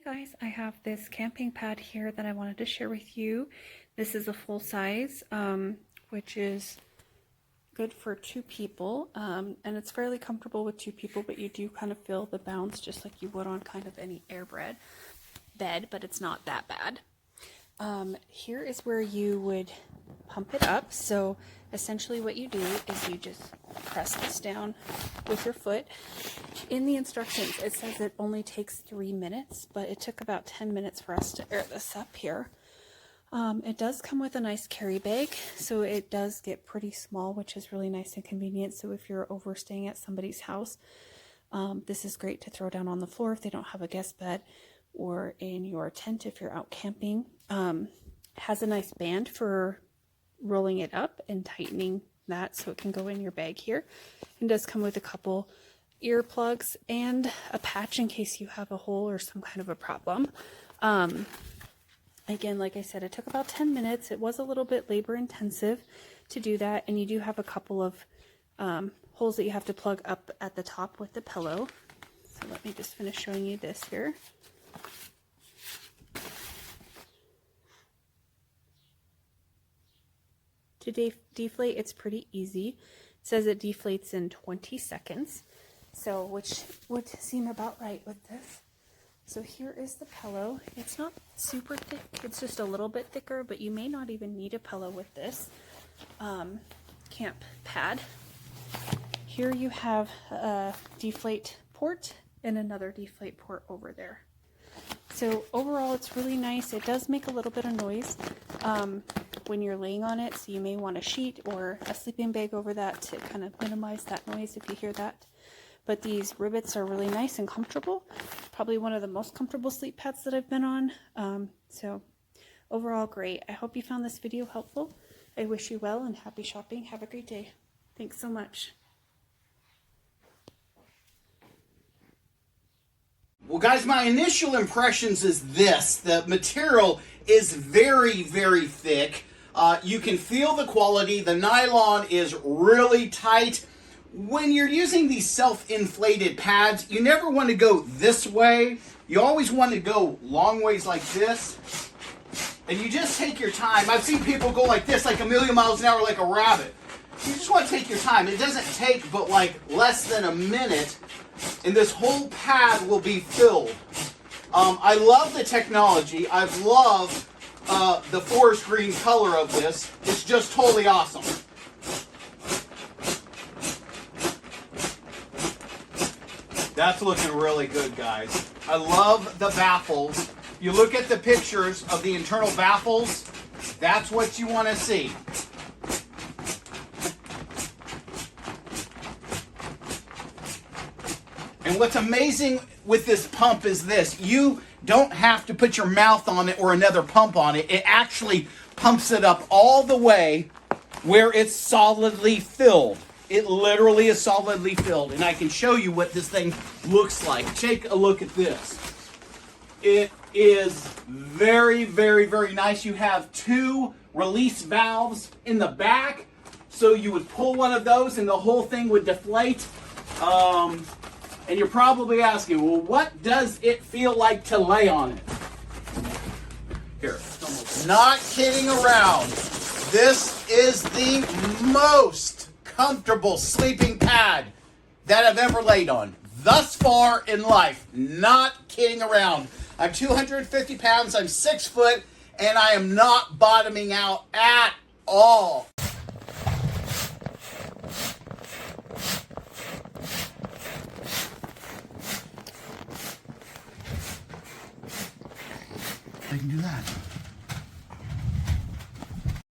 Guys, I have this camping pad here that I wanted to share with you. This is a full size, which is good for 2 people, and it's fairly comfortable with 2 people, but you do kind of feel the bounce just like you would on kind of any bed, but it's not that bad. Here is where you would pump it up. So essentially what you do is you just press this down with your foot. In the instructions it says it only takes 3 minutes, but it took about 10 minutes for us to air this up here. It does come with a nice carry bag, so it does get pretty small, which is really nice and convenient. So if you're overstaying at somebody's house, this is great to throw down on the floor if they don't have a guest bed, or in your tent if you're out camping. Has a nice band for rolling it up and tightening that so it can go in your bag here. It does come with a couple earplugs and a patch in case you have a hole or some kind of a problem. Again, like I said, it took about 10 minutes. It was a little bit labor intensive to do that, and you do have a couple of holes that you have to plug up at the top with the pillow. So let me just finish showing you this here. To deflate, it's pretty easy. It says it deflates in 20 seconds, so which would seem about right with this. So here is the pillow. It's not super thick, it's just a little bit thicker, but you may not even need a pillow with this camp pad. Here you have a deflate port and another deflate port over there. So overall it's really nice. It does make a little bit of noise when you're laying on it, so you may want a sheet or a sleeping bag over that to kind of minimize that noise if you hear that. But these rivets are really nice and comfortable. Probably one of the most comfortable sleep pads that I've been on. So overall great. I hope you found this video helpful. I wish you well and happy shopping. Have a great day. Thanks so much. Well, guys, my initial impressions is this. The material is very, very thick. You can feel the quality. The nylon is really tight. When you're using these self-inflated pads, you never want to go this way. You always want to go long ways like this. And you just take your time. I've seen people go like this, like a million miles an hour like a rabbit. You just want to take your time. It doesn't take but like less than a minute, and this whole pad will be filled. I love the technology. I've loved the forest green color of this. It's just totally awesome. That's looking really good, guys. I love the baffles. You look at the pictures of the internal baffles, that's what you want to see. And what's amazing with this pump is this. You don't have to put your mouth on it or another pump on it. It actually pumps it up all the way where it's solidly filled. It literally is solidly filled. And I can show you what this thing looks like. Take a look at this. It is very, very, very nice. You have 2 release valves in the back. So you would pull one of those and the whole thing would deflate. And you're probably asking, well, what does it feel like to lay on it? Here. Not kidding around. This is the most comfortable sleeping pad that I've ever laid on thus far in life. Not kidding around. I'm 250 pounds, I'm 6 foot, and I am not bottoming out at all. I can do that.